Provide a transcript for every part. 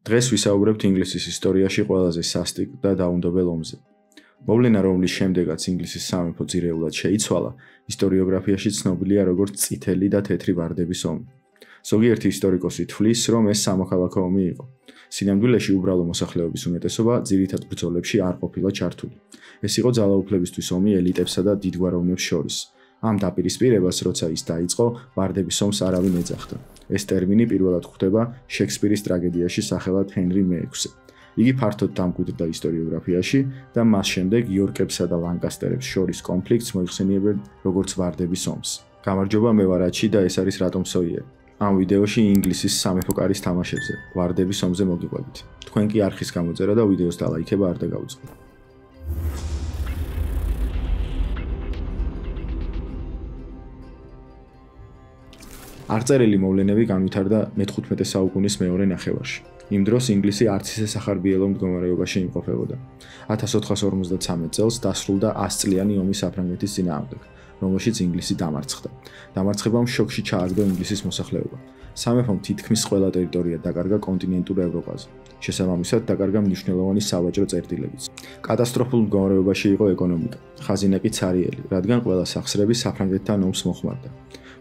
დღეს ვისაუბრებთ ინგლისის ისტორიაში ყველაზე სასტიკ და დაუნდობელ ომზე. მოვლენა, რომლის შემდეგაც ინგლისის სამეფო ძირეულად შეიცვალა, ისტორიოგრაფიაში ცნობილია როგორც წითელი და თეთრი ვარდების ომი. ზოგიერთი ისტორიკოსი თვლის, რომ ეს სამოქალაქო ომი იყო. სინამდვილეში უბრალო მოსახლეობის უმეტესობა ძირითად ბრძოლებში არ ყოფილა ჩართული. ეს იყო ძალაუფლებისთვის ომი ელიტებსა და დიდგვაროვნებს შორის. ამ დაპირისპირებას, როცა ის დაიწყო, ვარდების ომს არავინ ეძახდა. ეს ტერმინი პირველად გვხვდება შექსპირის ტრაგედიაში სახელად ჰენრი მე-6. იგი ფართოდ დამკვიდრდა ისტორიოგრაფიაში და მას შემდეგ იორკებსა და ლანკასტერებს შორის კონფლიქტს მოიხსენიებენ როგორც ვარდების ომს. გამარჯობა, მე ვარ აჩი და ეს არის რატომ სოიერი. ამ ვიდეოში ინგლისის სამეფო კარის თამაშებზე, ვარდების ომზე მოგიყვებით. თქვენ კი არხის გამოწერა და ვიდეოს დალაიქება არ დაგაუწყდეთ. არწერილი მოვლენები განვითარდა მე-15 საუკუნის მეორე ნახევარში. იმ დროს ინგლისი არც ისე სახარბიელო მდგომარეობაში იმყოფებოდა. 1453 წელს დასრულდა 100 წლიანი ომი საფრანგეთის წინააღმდეგ, რომელშიც ინგლისი დამარცხდა. დამარცხებამ შოკში ჩააგდო ინგლისის მოსახლეობა. სამეფომ თითქმის ყველა ტერიტორია დაკარგა კონტინენტურ ევროპაზე. შესაბამისად, დაკარგა მნიშვნელოვანი სავაჭრო წერტილებიც. კატასტროფულ მდგომარეობაში იყო ეკონომიკა, ხაზინა კი ცარიელი, რადგან ყველა სახსრები საფრანგეთთან ომს მოხმარდა.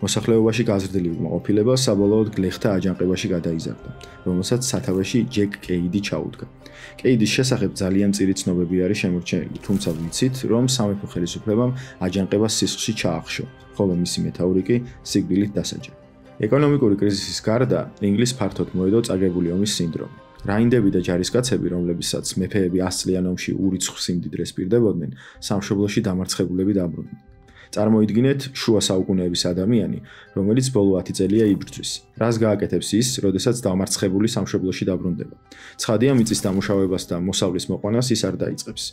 მოსახლეობაში გაზრდილი უკმაყოფილება საბოლოოდ გლეხთა აჯანყებაში გადაიზარდა, რომელსაც სათავეში ჯეკ კეიდი ჩაუდგა. კეიდის შესახებ ძალიან მწირი ცნობები არის შემორჩენილი, თუმცა ვიცით, რომ სამეფო ხელისუფლებამ აჯანყებას სისხლში ჩაახშო, ხოლო მისი მეთაური კი სიკვდილით დასაჯა. ეკონომიკური კრიზისის გარდა, ინგლისს ფართოდ მოედო წაგებული ომის სინდრომი. რაინდები და ჯარისკაცები, რომლებსაც მეფეები 100 წლიან ომში ურიცხვ სიმდიდრეს პირდებოდნენ, სამშობლოში დამარცხებულები დაბრუნდნენ. წარმოიდგინეთ შუა საუკუნეების ადამიანი, რომელიც ბოლო 10 წელია იბრძვის. რას გააკეთებს ის, როდესაც დამარცხებული სამშობლოში დაბრუნდება? ცხადია, მიწის დამუშავებას და მოსავლის მოყვანას ის არ დაიწყებს.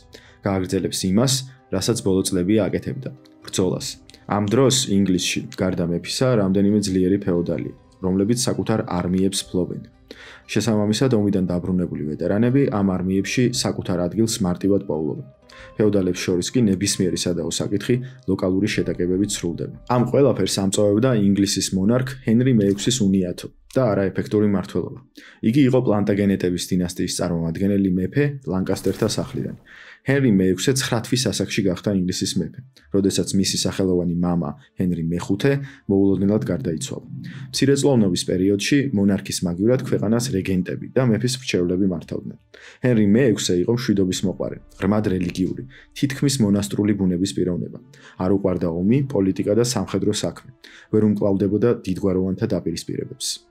გააგრძელებს იმას, რასაც ბოლო წლები აკეთებდა, ბრძოლას. ამ დროს ინგლისში, გარდა მეფისა, რამდენიმე ძლიერი ფეოდალია, რომლებიც საკუთარ არმიებს ფლობენ. შესაბამისად, ომიდან დაბრუნებული ვეტერანები ამ არმიებში საკუთარ ადგილს მარტივად პოულობენ. ფეოდალებს შორის კი ნებისმიერი სადაო საკითხი ლოკალური შეტაკებებით სრულდება. ამ ყველაფერს ამწოვებდა ინგლისის მონარქ ჰენრი მე-6-ის უნიათო და არაეფექტური მმართველობა. იგი იყო პლანტაგენეტების დინასტიის წარმომადგენელი მეფე ლანკასტერთა სახლიდან. ჰენრი მე-6 9 თვის ასაკში გახდა ინგლისის მეფე, როდესაც მისი სახელოვანი მამა ჰენრი მე-5 მოულოდნელად გარდაიცვალა. მცირეწლოვნობის პერიოდში მონარქის მაგივრად ქვეყანას რეგენტები და მეფის მრჩევლები მართავდნენ. ჰენრი მე-6 იყო მშვიდობის მოყვარე, ღრმად რელიგიური, თითქმის მონასტრული ბუნების პიროვნება. არ უყვარდა ომი, პოლიტიკა და სამხედრო საქმე. ვერ უმკლავდებოდა დიდგვაროვანთა დაპირისპირებებს.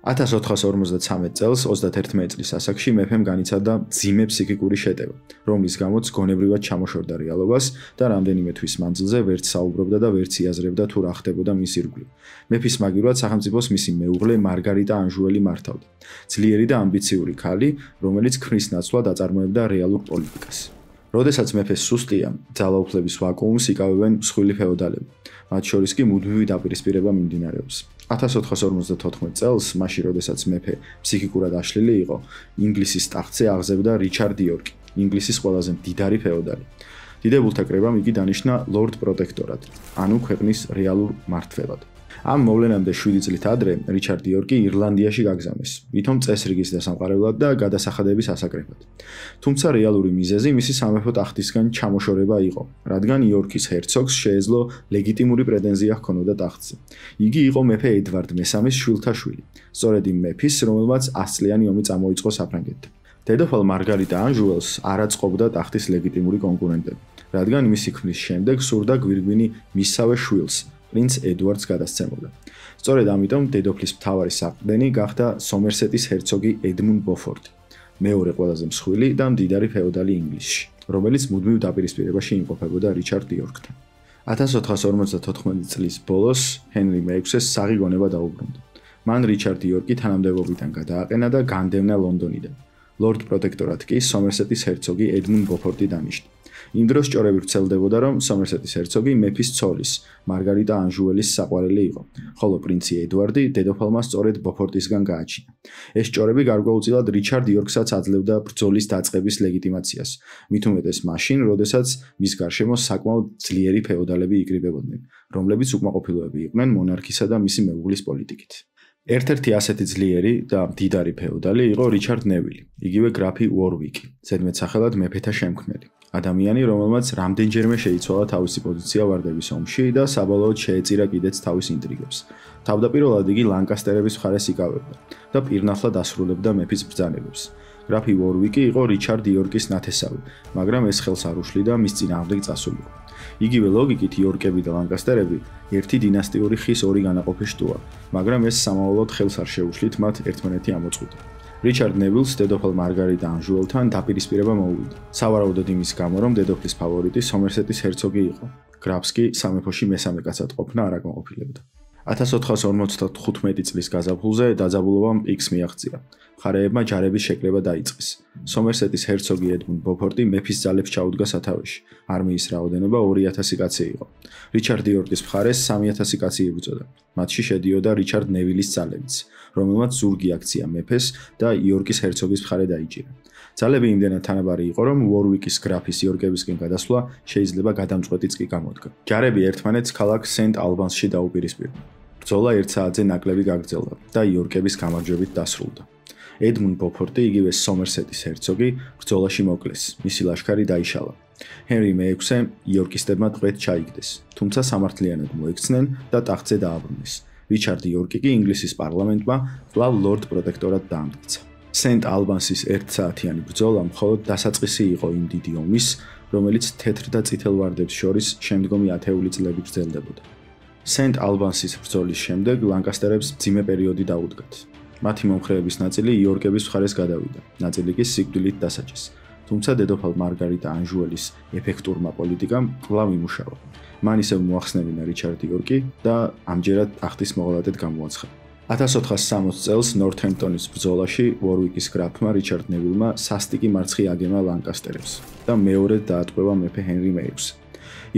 1453 წელს 31 წლის ასაკში მეფემ განიცადა მძიმე ფსიქიკური შეტევა, რომლის გამოც გონებრივად ჩამოშორდა რეალობას და რამდენიმე თვის მანძილზე ვერც საუბრობდა და ვერც იაზრებდა თუ რა ხდებოდა მის ირგვლივ. მეფის მაგივრად სახელმწიფოს მისი მეუღლე მარგარიტა ანჟუელი მართავდა. ძლიერი და ამბიციური ქალი, რომელიც ქმრის ნაცვლად აწარმოებდა რეალურ პოლიტიკას. როდესაც მეფეს სუსტია, ძალაუფლების ვაკუუმს იკავებენ მსხვილი ფეოდალები, მათ შორის კი მუდმივი დაპირისპირება მიმდინარეობს. 1454 წელს, მაშინ როდესაც მეფე ფსიქიკურად აშლილი იყო, ინგლისის ტახტზე აღზევდა რიჩარდ იორკი, ინგლისის ყველაზე მდიდარი ფეოდალი. დიდებულთა კრებამ იგი დანიშნა ლორდ პროტექტორად, ანუ ქვეყნის რეალურ მმართველად. ამ მოვლენამდე 7 წლით ადრე რიჩარდ იორკი ირლანდიაში გაგზავნეს, ვითომ წესრიგის დასამყარებლად და გადასახადების ასაკრებად. თუმცა რეალური მიზეზი მისი სამეფო ტახტისგან ჩამოშორება იყო, რადგან იორკის ჰერცოგს შეეძლო ლეგიტიმური პრეტენზია ჰქონოდა ტახტზე. იგი იყო მეფე ედვარდ მე-3-ის შვილთა შვილი, სწორედ იმ მეფის, რომელმაც 100 წლიანი ომი წამოიწყო საფრანგეთთან. დედოფალ მარგარიტა ანჟუელს არ აწყობდა ტახტის ლეგიტიმური კონკურენტები, რადგან მისი ქმრის შემდეგ სურდა გვირგვინი მისსავე შვილს, პრინც ედვარდს გადასცემოდა. სწორედ ამიტომ დედოფლის მთავარი საყრდენი გახდა სომერსეტის ჰერცოგი ედმუნდ ბოფორტი, მეორე ყველაზე მსხვილი და მდიდარი ფეოდალი ინგლისში, რომელიც მუდმივ დაპირისპირებაში იმყოფებოდა რიჩარდ იორკთან. 1454 წლის ბოლოს ჰენრი მე-6-ს საღი გონება დაუბრუნდა. მან რიჩარდ იორკი თანამდებობიდან გადააყენა და განდევნა ლონდონიდან. ლორდ პროტექტორად კი სომერსეტის ჰერცოგი ედმუნდ ბოფორტი დანიშნა. იმ დროს ჭორები ვრცელდებოდა, რომ სომერსეტის ჰერცოგი მეფის ცოლის, მარგარიტა ანჟუელის საყვარელი იყო, ხოლო პრინცი ედვარდი დედოფალმა სწორედ ბოფორტისგან გააჩინა. ეს ჭორები გარკვეულწილად რიჩარდ იორკსაც აძლევდა ბრძოლის დაწყების ლეგიტიმაციას, მით უმეტეს მაშინ, როდესაც მის გარშემო საკმაოდ ძლიერი ფეოდალები იკრიბებოდნენ, რომლებიც უკმაყოფილოები იყვნენ მონარქისა და მისი მეუღლის პოლიტიკით. ერთ-ერთი ასეთი ძლიერი და მდიდარი ფეოდალი იყო რიჩარდ ნევილი, იგივე გრაფი უორვიკი, ზედმეტსახელად მეფეთა შემქმნელი. ადამიანი, რომელმაც რამდენჯერმე შეიცვალა თავისი პოზიცია ვარდების ომში და საბოლოოდ შეეწირა კიდეც თავის ინტრიგებს. თავდაპირველად იგი ლანკასტერების მხარეს იკავებდა და პირნათლად ასრულებდა მეფის ბრძანებებს. გრაფი უორვიკი იყო რიჩარდ იორკის ნათესავი, მაგრამ ეს ხელს არ უშლიდა მის წინააღმდეგ წასულიყო. იგივე ლოგიკით იორკები და ლანკასტერები ერთი დინასტიური ხის ორი განაყოფი შტოა, მაგრამ ეს სამავდოდ ხელს არ შეუშლით მათ ერთმანეთი ამოწყვეტა. რიჩარდ ნევილს დედოფალ მარგარიტა ანჟუელთან დაპირისპირება მოუვიდა. სავარაუდოდ იმის გამო, რომ დედოფლის ფავორიტი სომერსეტის ჰერცოგი იყო. გრაფს კი სამეფოში მესამე კაცად ყოფნა არ აკმაყოფილებდა. 1455 წლის გაზაფხულზე დაძაბულობამ პიკს მიაღწია. მხარეებმა ჯარების შეკრება დაიწყეს. სომერსეტის ჰერცოგი ედმუნდ ბოფორტი მეფის ძალებს ჩაუდგა სათავეში. არმიის რაოდენობა 2000 კაცი იყო. რიჩარდ იორკის მხარეს 3000 კაცი იბრძოდა. მათში შედიოდა რიჩარდ ნევილის ძალებიც, რომელმაც ზურგი აქცია მეფეს და იორკის ჰერცოგის მხარე დაიჭირა. ძალები იმდენად თანაბარი იყო, რომ უორვიკის გრაფის იორკებისკენ გადასვლა შეიძლება გადამწყვეტიც კი გამოდგა. ჯარები ერთმანეთს ქალაქ სენტ ალბანსში დაუპირისპირდა. ბრძოლა 1 საათზე ნაკლები გაგრძელდა და იორკების გამარჯვებით დასრულდა. ედმუნდ ბოფორტი, იგივე სომერსეტის ჰერცოგი, ბრძოლაში მოკლეს. მისი ლაშქარი დაიშალა. ჰენრი მე-6 იორკისტებმა ტყვედ ჩაიგდეს, თუმცა სამართლიანად მოექცნენ და ტახტზე დააბრუნეს. რიჩარდ იორკი კი ინგლისის პარლამენტმა კვლავ ლორდ პროტექტორად დაამტკიცა. სენტ ალბანსის 1 საათიანი ბრძოლა მხოლოდ დასაწყისი იყო იმ დიდი ომის, რომელიც თეთრ და წითელ ვარდებს შორის შემდგომი ათეული წლები გრძელდებოდა. სენტ ალბანსის ბრძოლის შემდეგ ლანკასტერებს მძიმე პერიოდი დაუდგათ. მათი მომხრეების ნაწილი იორკების მხარეს გადავიდა, ნაწილი კი სიკვდილით დასაჯეს. თუმცა დედოფალ მარგარიტა ანჟუელის ეფექტურმა პოლიტიკამ კვლავ იმუშავა. მან ისევ მოახსნევინა რიჩარდ იორკი და ამჯერად ტახტის მოღალატედ გამოაცხადა. 1460 წელს ნორთემპტონის ბრძოლაში უორვიკის გრაფმა რიჩარდ ნევილმა სასტიკი მარცხი აგემა ლანკასტერებს და მეორედ დაატყვევა მეფე ჰენრი მე-6.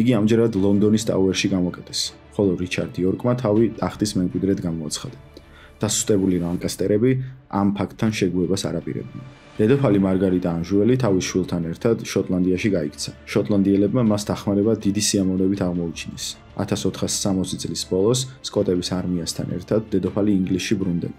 იგი ამჯერად ლონდონის ტაუერში გამოკეტეს, ხოლო რიჩარდ იორკმა თავი ტახტის მემკვიდრედ გამოაცხადა. დასუსტებული ლანკასტერები ამ ფაქტთან შეგუებას არ აპირებდნენ. დედოფალი მარგარიტა ანჟუელი თავის შვილთან ერთად შოტლანდიაში გაიქცა. შოტლანდიელებმა მას დახმარება დიდი სიამოვნებით აღმოუჩინეს. 1460 წლის ბოლოს სკოტების არმიასთან ერთად დედოფალი ინგლისში ბრუნდება.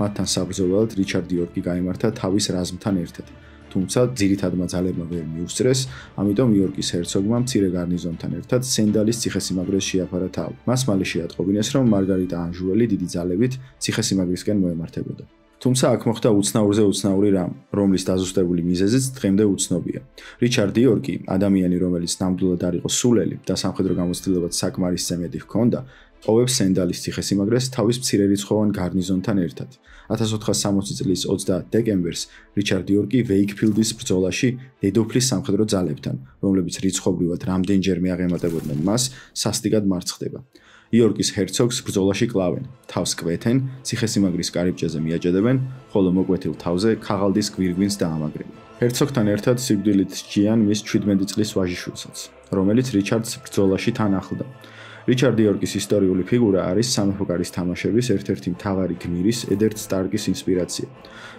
მათთან საბრძოლველად რიჩარდ იორკი გაიმართა თავის რაზმთან ერთად, თუმცა ძირითადმა ძალებმა ვერ მიუსწრეს, ამიტომ იორკის ჰერცოგმა მცირე გარნიზონთან ერთად სენდალის ციხესიმაგრეს შეაფარა თავი. მას მალე შეატყობინეს, რომ მარგარიტა ანჟუელი დიდი ძალებით ციხესიმაგრისკენ მოემართებოდა. თუმცა აქ მოხდა უცნაურზე უცნაური რამ, რომლის დაზუსტებული მიზეზიც დღემდე უცნობია. რიჩარდ იორკი, ადამიანი, რომელიც ნამდვილად არ იყო სულელი და სამხედრო გამოცდილებაც საკმარისზე მეტი ჰქონდა, ოვებს სენდალის ციხესიმაგრეს თავის მცირერიცხოვან გარნიზონთან ერთად. 1460 წლის 30 დეკემბერს რიჩარდ იორკი ვეიქფილდის ბრძოლაში დედოფლის სამხედრო ძალებთან, რომლებიც რიცხობრივად რამდენჯერმე აღემატებოდნენ მას, სასტიკად მარცხდება. იორკის ჰერცოგს ბრძოლაში კლავენ, თავს კვეთენ, ციხესიმაგრის კარიბჭეზე მიაჭედებენ, ხოლო მოკვეთილ თავზე ქაღალდის გვირგვინს დაამაგრებენ. ჰერცოგთან ერთად სიკვდილით სჯიან მის 17 წლის ვაჟიშვილსაც, რომელიც რიჩარდს ბრძოლაში თან ახლდა. რიჩარდ იორკის ისტორიული ფიგურა არის სამეფო კარის თამაშების ერთ-ერთი მთავარი გმირის ედერდ სტარკის ინსპირაცია.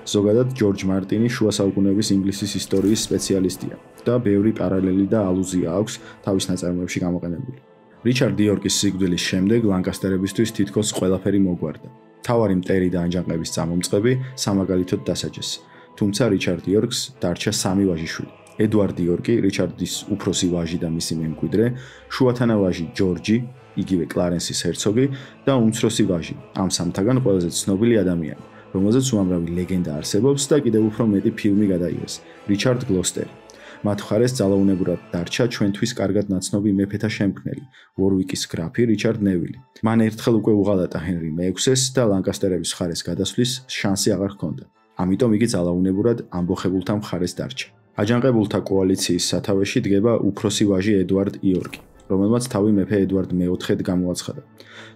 ზოგადად ჯორჯ მარტინი შუა საუკუნეების ინგლისის ისტორიის სპეციალისტია და ბევრი პარალელი და ალუზია აქვს თავის ნაწარმოებში გამოყენებული. რიჩარდ იორკის სიკვდილის შემდეგ ლანკასტერებისთვის თითქოს ყველაფერი მოგვარდა. მთავარი მტერი და ანჯაყების წამომწყები სამაგალითოდ დასაჯეს. თუმცა რიჩარდ იორკს დარჩა 3 ვაჟიშვილი. ედვარდ იორკი, რიჩარდის უფროსი ვაჟი და მისი მემკვიდრე, შუათანა ვაჟი ჯორჯი, იგივე კლარენსის ჰერცოგი და უმცროსი ვაჟი, ამ სამთაგან ყველაზე ცნობილი ადამიანი, რომელზეც უამრავი ლეგენდა არსებობს და კიდევ უფრო მეტი ფილმი გადაიღეს, რიჩარდ გლოსტერი. მათ მხარეს ძალაუნებურად დარჩა ჩვენთვის კარგად ნაცნობი მეფეთა შემქმნელი, უორვიკის გრაფი რიჩარდ ნევილი. მან ერთხელ უკვე უღალატა ჰენრი მე-6-ს და ლანკასტერების მხარეს გადასვლის შანსი აღარ ჰქონდა. ამიტომ იგი ძალაუნებურად ამბოხებულთა მხარეს დარჩა. აჯანყებულთა კოალიციის სათავეში დგება უფროსი ვაჟი ედვარდ იორკი, რომელმაც თავი მეფე ედვარდ მე-4-ად გამოაცხადა.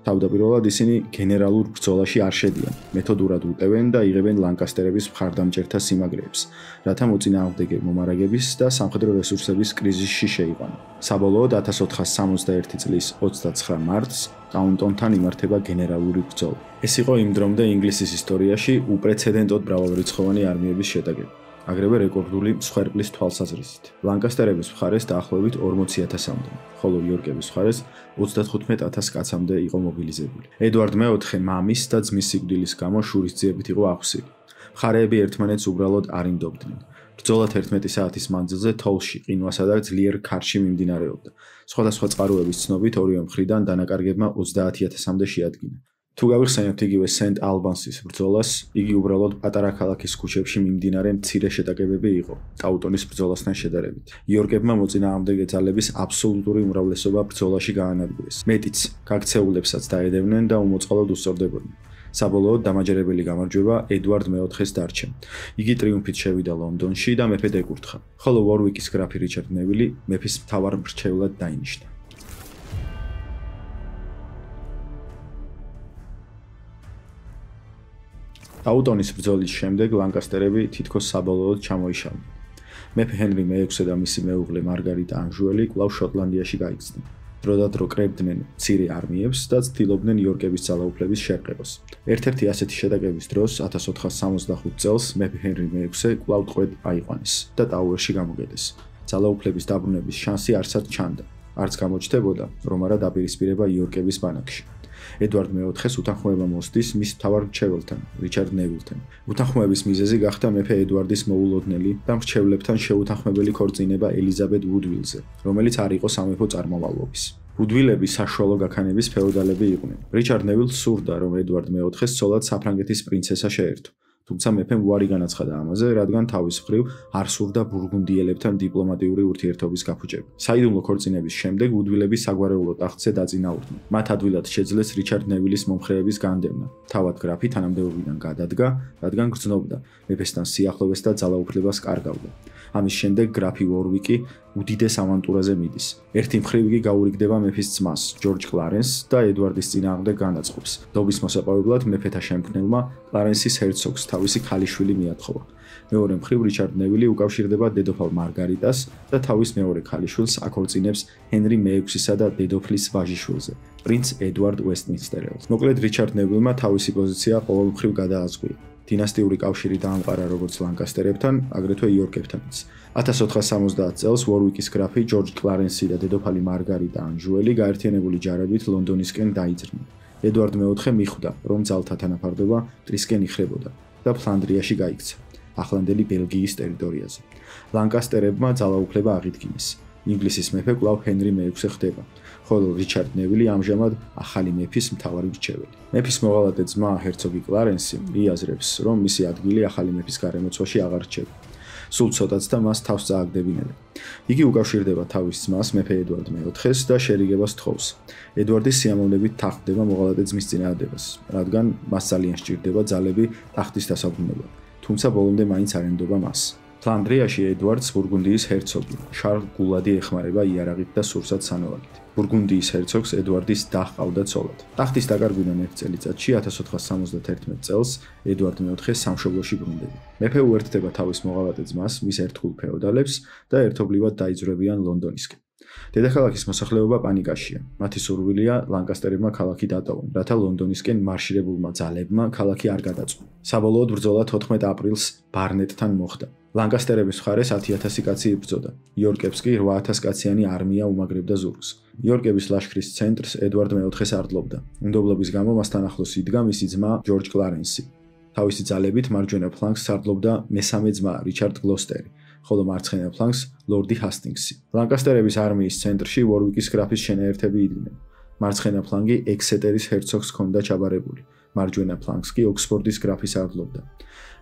თავდაპირველად ისინი გენერალურ ბრძოლაში არ შედიან, მეთოდურად უტევენ და იღებენ ლანკასტერების მხარდამჭერთა სიმაგრეებს, რათა მოწინააღმდეგე მომარაგების და სამხედრო რესურსების კრიზისში შეიყვანონ. საბოლოოდ 1461 წლის 29 მარტს ტაუნტონთან იმართება გენერალური ბრძოლა. ეს იყო იმ დრომდე ინგლისის ისტორიაში უპრეცედენტოდ მრავალრიცხოვანი არმიების შეტაკება. აგრეთვე რეკორდული მსხვერპლის თვალსაზრისით. ლანკასტერების მხარეს დაახლოებით 40,000-მდე, ხოლო იორკების მხარეს 35,000 კაცამდე იყო მობილიზებული. ედვარდ მეოთხე მამის და ძმის სიკვდილის გამო შურისძიებით იყო აღსილი. მხარეები ერთმანეთს უბრალოდ არ ინდობდნენ. ბრძოლა 11 საათის მანძილზე თოვლში, ყინვასა და ძლიერ ქარში მიმდინარეობდა. სხვადასხვა წყაროების ცნობით ორივე მხრიდან დანაკარგებმა 30,000-მდე შეადგინა. თუ გავიხსენებთ იგივე სენტ ალბანსის ბრძოლას, იგი უბრალოდ პატარა ქალაქის ქუჩებში მიმდინარე მცირე შეტაკებები იყო, ტაუტონის ბრძოლასთან შედარებით. იორკებმა მოწინააღმდეგე ძალების აბსოლუტური უმრავლესობა ბრძოლაში გაანადგურეს. მეტიც, გაქცეულებსაც დაედევნენ და უმოწყალოდ უსწორდებოდნენ. საბოლოოდ დამაჯერებელი გამარჯვება ედვარდ მეოთხეს დარჩა. იგი ტრიუმფით შევიდა ლონდონში და მეფედ ეკურთხა, ხოლო ვორვიკის გრაფი რიჩარდ ნევილი მეფის მთავარ მრჩევლად დაინიშნა. ტაუტონის ბრძოლის შემდეგ ლანკასტერები თითქოს საბოლოოდ ჩამოიშალდნენ. მეფე ჰენრი მე-6 და მისი მეუღლე მარგარიტა ანჟუელი კვლავ შოტლანდიაში გაიქცნენ. დროდადრო კრებდნენ მცირე არმიებს და ცდილობდნენ იორკების ძალაუფლების შერყებას. ერთ-ერთი ასეთი შეტაკების დროს 1465 წელს მეფე ჰენრი მე-6 კვლავ ტყვედ აიყვანეს და ტაუერში გამოგედეს. ძალაუფლების დაბრუნების შანსი არცად ჩანდა. არც გამოჩნდებოდა, რომ არა დაპირისპირება იორკების ბანაკში. ედვარდ მეოთხეს უთანხმოება მოსდის მის მთავარ მრჩეველთან, რიჩარდ ნევილთან. უთანხმოების მიზეზი გახდა მეფე ედვარდის მოულოდნელი და მრჩევლებთან შეუთანხმებელი ქორწინება ელიზაბეთ ვუდვილზე, რომელიც არ იყო სამეფო წარმომავლობის. ვუდვილები საშუალო გაქანების ფეოდალები იყვნენ. რიჩარდ ნევილს სურდა, რომ ედვარდ მეოთხეს ცოლად საფრანგეთის პრინცესა შეერთო. თუმცა მეფემ უარი განაცხადა ამაზე, რადგან თავის მხრივ არ სურდა ბურგუნდიელებთან დიპლომატიური ურთიერთობის გაფუჭება. საიდუმლო ქორწინების შემდეგ ვუდვილები საგვარეულო ტახტზე დაწინაურდნენ. მათ ადვილად შეძლეს რიჩარდ ნევილის მომხრეების განდევნა. თავად გრაფი თანამდებობიდან გადადგა, რადგან გრძნობდა მეფესთან სიახლოვეს და ძალაუფლებას კარგავდა. ამის შემდეგ გრაფი ვორვიკი უდიდეს ავანტურაზე მიდის. ერთი მხრივ იგი გაურიგდება მეფის ძმას, ჯორჯ კლარენსს და ედვარდის წინააღმდეგ განაწყობს. დობის მოსაპოვებლად მეფეთა შემქმნელმა კლარენსის ჰერცოგს თავისი ქალიშვილი მიათხოვა. მეორე მხრივ რიჩარდ ნევილი უკავშირდება დედოფალ მარგარიტას და თავის მეორე ქალიშვილს აქორწინებს ჰენრი მე-6-ისა და დედოფლის ვაჟიშვილზე, პრინც ედვარდ ვესტმინსტერელს. მოკლედ რიჩარდ ნევილმა თავისი პოზიცია ყოველ მხრივ გადააზღვია. დინასტიური კავშირი დაამყარა როგორც ლანკასტერებთან, აგრეთვე იორკებთანაც. 1470 წელს ვორვიკის გრაფი ჯორჯ კლარენსი და დედოფალი მარგარიტა ანჟუელი გაერთიანებული ჯარებით ლონდონისკენ დაიძრნენ. ედვარდ მეოთხე მიხვდა, რომ ძალთა თანაფარდობა მტრისკენ იხრებოდა და ფლანდრიაში გაიქცა, ახლანდელი ბელგიის ტერიტორიაზე. ლანკასტერებმა ძალაუფლება აღიდგინეს. ინგლისის მეფე კვლავ ჰენრი მე-6 ხდება, ხოლო რიჩარდ ნევილი ამჟამად ახალი მეფის მთავარი მრჩეველი. მეფის მოღალატე ძმა ჰერცოგი კლარენსი იაზრებს, რომ მისი ადგილი ახალი მეფის გარემოცვაში აღარ რჩება. სულ ცოტაც და მას თავს წააგდებინებენ. იგი უკავშირდება თავის ძმას მეფე ედვარდ მე-4-ს და შერიგებას თხოვს. ედვარდის სიამოვნებით თახტდება მოღალატე ძმის წინააღმდეგას, რადგან მას ძალიან სჭირდება ძალები ტახტის დასაბრუნებლად, თუმცა ბოლომდე მაინც არ ენდობა მას. ფლანდრიაში ედვარდს ბურგუნდიის ჰერცოგი შარლ გულადი ეხმარება იარაღით და სურსათ სანოვაგით. ბურგუნდიის ჰერცოგს ედვარდის და ჰყავდა ცოლად. ტახტის დაკარგვიდან ერთ წელიწადში 1471 წელს ედვარდ მე-4 სამშობლოში ბრუნდება. მეფე უერთდება თავის მოღალატე ძმას, მის ერთგულ ფეოდალებს და ერთობლივად დაიძრებიან ლონდონისკენ. დედაქალაქის მოსახლეობა პანიკაშია. მათი სურვილია ლანკასტერებმა ქალაქი დატოვონ, რათა ლონდონისკენ მარშირებულმა ძალებმა ქალაქი არ გადაწყვეტ. საბოლოოდ ბრძოლა 14 აპრილს ბარნეტთან მოხდა. ლანკასტერების მხარეს 10,000 კაცი იბრძოდა. იორკებს კი 8,000 კაციანი არმია უმაგრებდა ზურგს. იორკების ლაშქრის ცენტრს ედვარდ მე-4-ს არდლობდა. უნდობლობის გამო მასთან ახლოს იდგა მისი ძმა ჯორჯ კლარენსი. თავისი ძალებით მარჯვენა ფლანგს სარდლობდა მესამე ძმა რიჩარდ გლოსტერი, ხოლო მარცხენა ფლანგს ლორდი ჰასტინგსი. ლანკასტერების არმიის ცენტრში ვორვიკის გრაფის შენაერთები იდგნენ. მარცხენა ფლანგი ექსეტერის ჰერცოგს ჰქონდა ჩაბარებული, მარჯვენა ფლანგს კი ოქსფორდის გრაფის არდლობდა.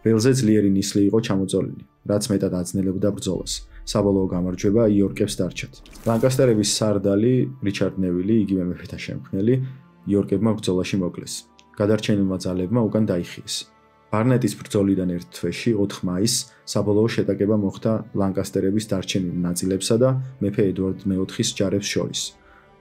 ველზე ძლიერი ნისლი იყო ჩამოწოლილი, რაც მეტად აძნელებდა ბრძოლას. საბოლოო გამარჯვება იორკებს დარჩათ. ლანკასტერების სარდალი რიჩარდ ნევილი, იგივე მეფეთა შემქმნელი, იორკებმა ბრძოლაში მოკლეს. გადარჩენილმა ძალებმა უკან დაიხიეს. ბარნეტის ბრძოლიდან ერთ თვეში 4 მაისს საბოლოო შეტაკება მოხდა ლანკასტერების დარჩენილ ნაწილებსა და მეფე ედვარდ მე-4-ის ჯარებს შორის.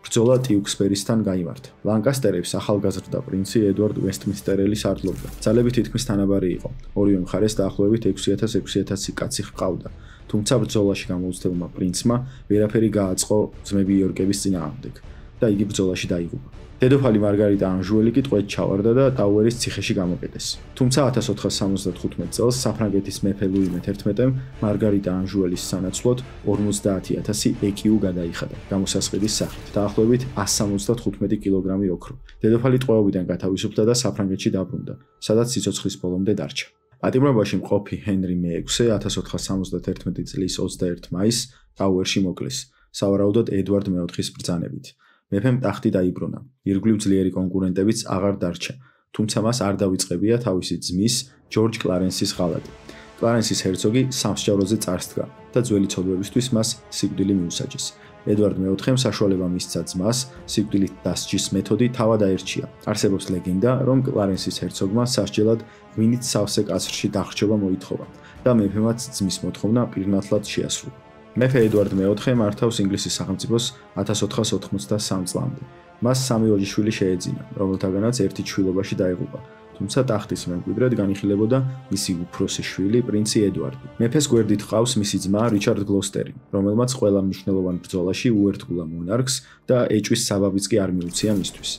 ბრძოლა ტიუქსბერისთან გაიმართა. ლანკასტერებს ახალგაზრდა პრინცი ედვარდ ვესტმინსტერელი სარდლობდა. ძალები თითქმის თანაბარი იყო. ორივე მხარეს დაახლოებით 6,000-6,000 კაცი ჰყავდა. თუმცა ბრძოლაში გამოუცდელმა პრინცმა ვერაფერი გააწყო ძმები იორკების წინააღმდეგ და იგი ბრძოლაში დაიღუპა. დედოფალი მარგარიტა ანჟუელი კი ტყვედ ჩავარდა და ტაუერის ციხეში გამოკეტეს. თუმცა 1475 წელს საფრანგეთის მეფე ლუი მე-11-მ მარგარიტა ანჟუელის სანაცვლოდ 50,000 ეკიუ გადაიხადა გამოსასყიდის სახით, დაახლოებით 175 კილოგრამი ოქრო. დედოფალი ტყვეობიდან გათავისუფლდა და საფრანგეთში დაბრუნდა, სადაც სიცოცხლის ბოლომდე დარჩა. პატიმრობაში მყოფი ჰენრი მე-6 1471 წლის 21 მაისს ტაუერში მოკლეს, სავარაუდოდ ედვარდ მე-4-ის ბრძანებით. მეფემ ტახტი დაიბრუნა. ირგვლივ ძლიერი კონკურენტებიც აღარ დარჩა, თუმცა მას არ დავიწყებია თავისი ძმის, ჯორჯ კლარენსის ღალატი. კლარენსის ჰერცოგი სამსჯავროზე წარსდგა და ძველი ცოდვებისთვის მას სიკვდილი მიუსაჯეს. ედვარდ მე-4-მ საშუალება მისცა ძმას სიკვდილით დასჯის მეთოდი თავად აერჩია. არსებობს ლეგენდა, რომ კლარენსის ჰერცოგმა სასჯელად ღვინით სავსე კაცრში დახრჩობა მოითხოვა და მეფემაც ძმის მოთხოვნა პირნათლად შეასრულა. მეფე ედვარდ მე-4 მართავს ინგლისის სახელმწიფოს 1483 წლამდე. მას 3 ვაჟიშვილი შეეძინა, რომელთაგანაც ერთი ჩვილობაში დაიღუპა, თუმცა ტახტის მემკვიდრედ განიხილებოდა მისი უფროსი შვილი, პრინცი ედვარდი. მეფეს გვერდით ჰყავს მისი ძმა რიჩარდ გლოსტერი, რომელმაც ყველა მნიშვნელოვან ბრძოლაში უერთგულა მონარქს და ეჭვის საბაბიც კი არ მიუცია მისთვის.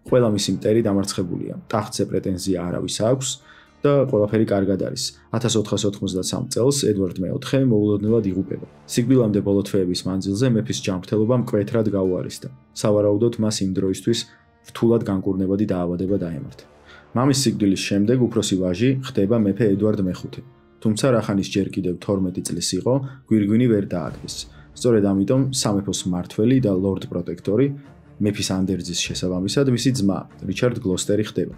ყველა მისი მტერი დამარცხებულია, ტახტზე პრეტენზია არავის აქვს და ყველაფერი კარგად არის. 1483 წელს ედვარდ მე-4 მოულოდნელად იღუპება. სიკვდილამდე ბოლო თვეების მანძილზე მეფის ჯანმრთელობა მკვეთრად გაუარესდა. სავარაუდოდ მას იმ დროისთვის რთულად განკურნებადი დაავადება დაემართა. მამის სიკვდილის შემდეგ უფროსი ვაჟი ხდება მეფე ედვარდ მე-5. თუმცა რახანის ჯერ კიდევ 12 წლის იყო, გვირგვინი ვერ დაადგეს. სწორედ ამიტომ სამეფოს მმართველი და ლორდ პროტექტორი მეფის ანდერძის შესაბამისად მისი ძმა რიჩარდ გლოსტერი ხდება.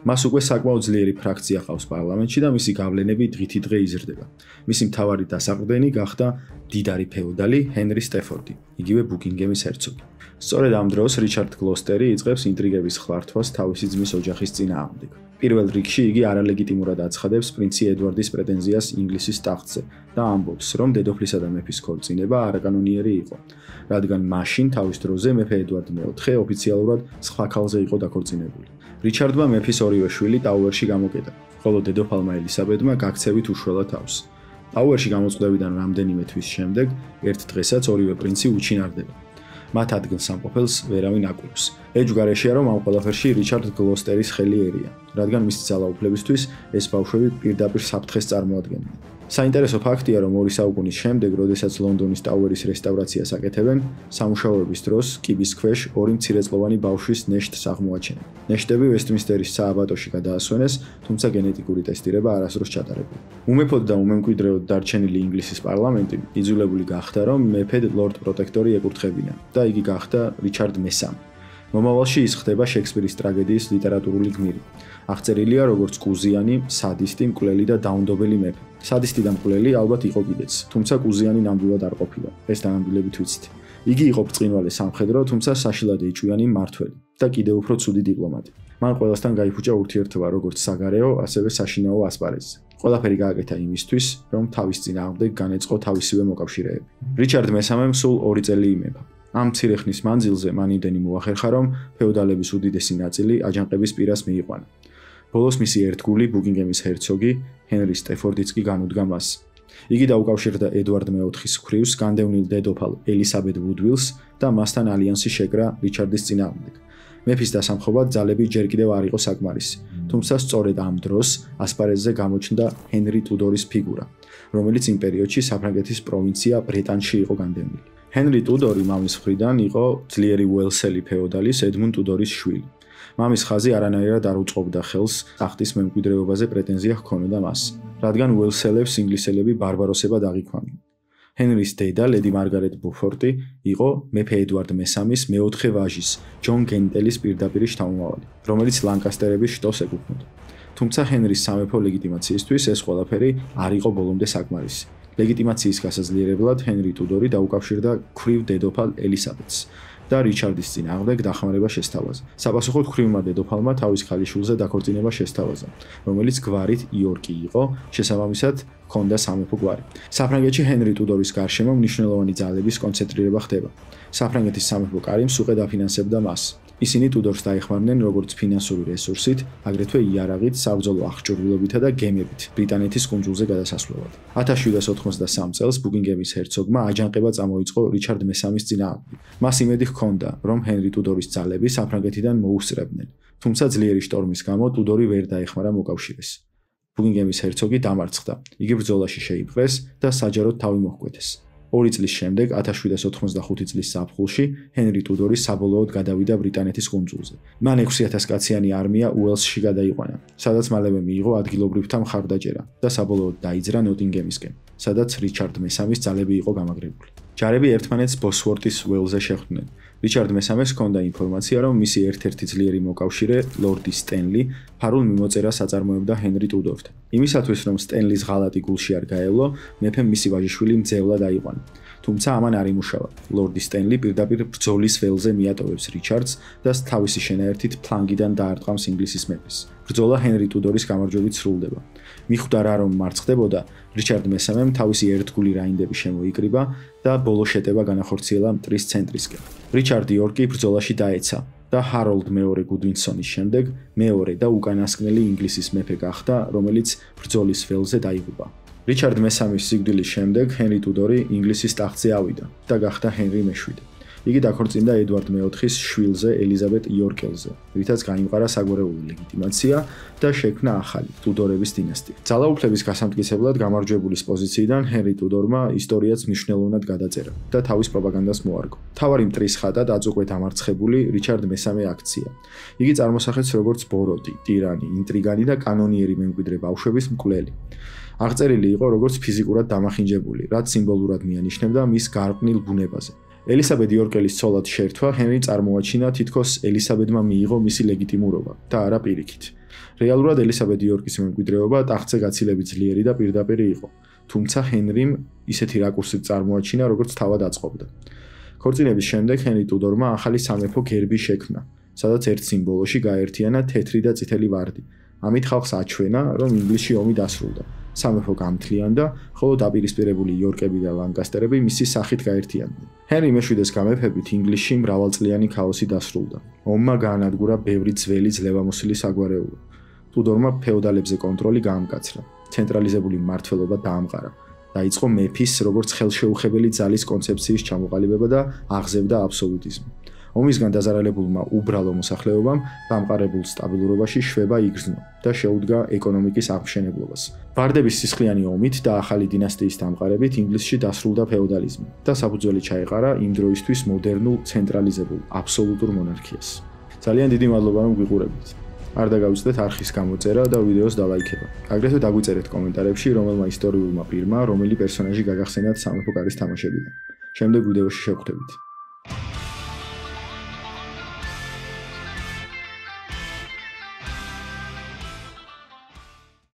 მას უკვე საკმაოდ ძლიერი ფრაქცია ყავს პარლამენტში და მისი გავლენები დღითი დღე იზრდება. მისი მთავარი დასაყრდენი გახდა დიდარი ფეოდალი ჰენრი სტეფორდი, იგივე ბუკინგემის ჰერცოგი. სწორედ ამ დროს რიჩარდ გლოსტერი იწყებს ინტრიგების ხლართვას თავისი ძმის ოჯახის წინააღმდეგ. პირველ რიგში იგი არალეგიტიმურად აცხადებს პრინცი ედვარდის პრეტენზიას ინგლისის ტახტზე და ამბობს, რომ დედოფლისა და მეფის ქორწინება არაკანონიერი იყო, რადგან მაშინ თავის დროზე მეფე ედვარდ მე-4 ოფიციალურად სხვა ქალზე იყო დაქორწინებული. რიჩარდმა მეფის ორივე შვილი ტაუერში გამოკეტა, ხოლო დედოფალმა ელისაბედმა გაქცევით უშველა თავს. ტაუერში გამოწყდებიდან რამდენიმე თვის შემდეგ ერთ დღესაც ორივე პრინცი უჩინარდება. მათ ადგილს სამყოფელს ვერავინ აკურებს. ეჯგარეშია, რომ ამ ყველაფერში რიჩარდ გლოსტერის ხელი ერია, რადგან მისი ძალაუფლებისთვის ეს ბავშვები პირდაპირ საფრთხეს წარმოადგენენ. საინტერესო ფაქტია, რომ 2 საუკუნის შემდეგ, როდესაც ლონდონის ტაუერის რესტავრაციას აკეთებენ, სამუშაოების დროს კიბის ქვეშ 2 მცირეწლოვანი ბავშვის ნეშტს აღმოაჩენენ. ნეშტები ვესტმინსტერის სააბატოში გადაასვენეს, თუმცა გენეტიკური ტესტირება არასდროს ჩატარებულა. უმეფოდ და უმემკვიდრეოდ დარჩენილი ინგლისის პარლამენტი იძულებული გახდა, რომ მეფედ ლორდ პროტექტორი ეკურთხებინა და იგი გახდა რიჩარდ მე-3. მომავალში ის ხდება შექსპირის ტრაგედიის ლიტერატურული გმირი. აღწერილია როგორც კუზიანი, სადისტი, მკვლელი და დაუნდობელი მეფე. სადისტი და მკვლელი ალბათ იყო კიდეც, თუმცა კუზიანი ნამდვილად არ ყოფილა. ეს თანამდებობით ვიცით. იგი იყო ბრწყინვალე სამხედრო, თუმცა საშინლად ეჭვიანი მმართველი და კიდევ უფრო ცუდი დიპლომატი. მან ყველასთან გაიფუჭა ურთიერთობა როგორც საგარეო, ასევე საშინაო ასპარეზზე. ყველაფერი გააკეთა იმისთვის, რომ თავის წინააღმდეგ განეწყო თავისივე მოკავშირეები. რიჩარდ მე-3-მ სულ 2 წელი იმეფა. ამ მცირე ხნის მანძილზე მან იმდენი მოახერხა, რომ ფეოდალების უდიდესი ნაწილი აჯანყების პირას მიიყვანა. ბოლოს მისი ერთგული ბუკინგემის ჰერცოგი ჰენრი სტეფორდიც კი განუდგა მას. იგი დაუკავშირდა ედვარდ მე-4-ის ქვრივს განდევნილ დედოფალ ელისაბედ ვუდვილს და მასთან ალიანსი შეკრა რიჩარდის წინააღმდეგ. მეფის დასამხობად ძალები ჯერ კიდევ არ იყო საკმარისი, თუმცა სწორედ ამ დროს ასპარეზზე გამოჩნდა ჰენრი ტუდორის ფიგურა, რომელიც იმ პერიოდში საფრანგეთის პროვინცია ბრეტანში იყო განდევნილი. ჰენრი ტუდორი მამის მხრიდან იყო ძლიერი უელსელი ფეოდალის ედმუნდ ტუდორის შვილი. მამის ხაზი არანაირად არ უწყობდა ხელს ტახტის მემკვიდრეობაზე პრეტენზია ჰქონოდა მას, რადგან უელსელებს ინგლისელები ბარბაროსებად აღიქვამდნენ. ჰენრის დედა, ლედი მარგარეტ ბუფორტი, იყო მეფე ედვარდ მე-3-ის მეოთხე ვაჟის, ჯონ გენტელის პირდაპირი შთამომავალი, რომელიც ლანკასტერების შტოს ეკუთვნოდა. თუმცა ჰენრის სამეფო ლეგიტიმაციისთვის ეს ყველაფერი არ იყო ბოლომდე საკმარისი. ლეგიტიმაციის გასაძლიერებლად ჰენრი ტუდორი დაუკავშირდა ქვრივ დედოფალ ელისაბედს და რიჩარდის წინააღმდეგ დახმარება შესთავაზა. საპასუხოდ ქვრივმა დედოფალმა თავის ქალიშვილზე დაქორწინება შესთავაზა, რომელიც გვარით იორკი იყო, შესაბამისად ჰქონდა სამეფო გვარი. საფრანგეთში ჰენრი ტუდორის გარშემო მნიშვნელოვანი ძალების კონცენტრირება ხდება. საფრანგეთის სამეფო კარიმს უყედ აფინანსებდა მას. ისინი ტუდორს დაეხმარნენ როგორც ფინანსური რესურსით, აგრეთვე იარაღით, საბრძოლო აღჭურვილობითა და გემებით ბრიტანეთის კუნძულზე გადასასვლელად. 1783 წელს ბუკინგემის ჰერცოგმა აჯანყება წამოიწყო რიჩარდ მესამის წინააღმდეგ. მას იმედი ჰქონდა, რომ ჰენრი ტუდორის ძალები საფრანგეთიდან მოუსწრებდნენ, თუმცა ძლიერი შტორმის გამო ტუდორი ვერ დაეხმარა მოკავშირეს. ბუკინგემის ჰერცოგი დამარცხდა, იგი ბრძოლაში შეიპყრეს და საჯაროდ თავი მოჰკვეთეს. 2 წლის შემდეგ 1785 წლის ზაფხულში ჰენრი ტუდორი საბოლოოდ გადავიდა ბრიტანეთის კუნძულზე. მან 6000 კაციანი არმია უელსში გადაიყვანა, სადაც მალევე მიიღო ადგილობრივთა მხარდაჭერა და საბოლოოდ დაიძრა ნოტინგემისკენ, სადაც რიჩარდ მესამის ძალები იყო გამაგრებული. ჯარები ერთმანეთს ბოსვორტის ველზე შეხვდნენ. რიჩარდ მესამეს ჰქონდა ინფორმაცია, რომ მისი ერთ-ერთი ძლიერი მოკავშირე, ლორდი სტენლი, ფარულ მიმოწერას აწარმოებდა ჰენრი ტუდორთან. იმისათვის, რომ სტენლის ღალატი გულში არ გაევლო, მეფემ მისი ვაჟიშვილი მძევლად აიყვანა. თუმცა ამან არ იმუშავა. ლორდი სტენლი პირდაპირ ბრძოლის ველზე მიატოვებს რიჩარდს და თავისი შენაერთით ფლანგიდან დაარტყამს ინგლისის მეფეს. ბრძოლა ჰენრი ტუდორის გამარჯვებით სრულდება. მიხვდა რა რომ მარცხდებოდა, რიჩარდ მესამემ თავისი ერთგული რაინდები შემოიკრიბა და ბოლო შეტევა განახორციელა მტრის ცენტრისკენ. რიჩარდ იორკი ბრძოლაში დაეცა და ჰაროლდ მეორე გუდვინსონის შემდეგ მეორე და უკანასკნელი ინგლისის მეფე გახდა, რომელიც ბრძოლის ველზე დაიღუპა. რიჩარდ მესამის სიკვდილის შემდეგ ჰენრი ტუდორი ინგლისის ტახტზე ავიდა და გახდა ჰენრი მე-7. იგი დაქორწინდა ედვარდ მე-4-ის შვილზე ელიზაბეტ იორკელზე, რითაც გაიმყარა საგვარეულო ლეგიტიმაცია და შექმნა ახალი ტუდორების დინასტია. ძალაუფლების გასამტკიცებლად გამარჯვებულის პოზიციიდან ჰენრი ტუდორმა ისტორიაც მნიშვნელოვნად გადაწერა და თავის პროპაგანდას მოარგო. მთავარი მტრის ხატად აწუყვე დამარცხებული რიჩარდ მესამე აქცია. იგი წარმოსახեց როგორც ბოროტი, ტირანი, ინტრიგანი და კანონიერი მემკვიდრე ბავშვების მკვლელი. აღწერილი იყო როგორც ფიზიკურად დამახინჯებული, რაც სიმბოლურად მიანიშნებდა მის გარყვნილ ბუნებაზე. ელისაბედ იორკელის ცოლად შერთვა ჰენრი წარმოაჩინა თითქოს ელისაბედმა მიიღო მისი ლეგიტიმურობა და არა პირიქით. რეალურად ელისაბედ იორკის მემკვიდრეობა ტახტზე გაცილებით ძლიერი და პირდაპირი იყო, თუმცა ჰენრიმ ისეთი რაკურსით წარმოაჩინა, როგორც თავად აწყობდა. ქორწინების შემდეგ ჰენრი ტუდორმა ახალი სამეფო გერბი შექმნა, სადაც ერთ სიმბოლოში გაერთიანა თეთრი და წითელი ვარდი. ამით ხალხს აჩვენა, რომ ინგლისში ომი დასრულდა. სამეფო გამთლიანდა, ხოლო დაპირისპირებული იორკები და ლანკასტერები მისი სახით გაერთიანდნენ. ჰენრი მე-7-ის გამეფებით ინგლისში მრავალწლიანი ქაოსი დასრულდა. ომმა გაანადგურა ბევრი ძველი ძლევამოსილი საგვარეულო. ტუდორმა ფეოდალებზე კონტროლი გაამკაცრა, ცენტრალიზებული მმართველობა დაამყარა. დაიწყო მეფის როგორც ხელშეუხებელი ძალის კონცეფციის ჩამოყალიბება და აღზევდა აბსოლუტიზმი. ომისგან დაზარალებულმა უბრალო მოსახლეობამ დამყარებულ სტაბილურობაში შვება იგრძნო და შეუდგა ეკონომიკის აღმშენებლობას. ვარდების სისხლიანი ომით და ახალი დინასტიის დამყარებით ინგლისში დასრულდა ფეოდალიზმი და საფუძველი ჩაეყარა იმ დროისთვის მოდერნულ ცენტრალიზებულ აბსოლუტურ მონარქიას. ძალიან დიდი მადლობა რომ გვიყურებთ. არ დაგავიწყდეთ არხის გამოწერა და ვიდეოს დალაიქება. აგრეთვე დაგვიწერეთ კომენტარებში, რომელმა ისტორიულმა პირმა რომელი პერსონაჟი გაგახსენათ სამეფო კარის თამაშებიდან. შემდეგ ვიდეოში შევხვდებით.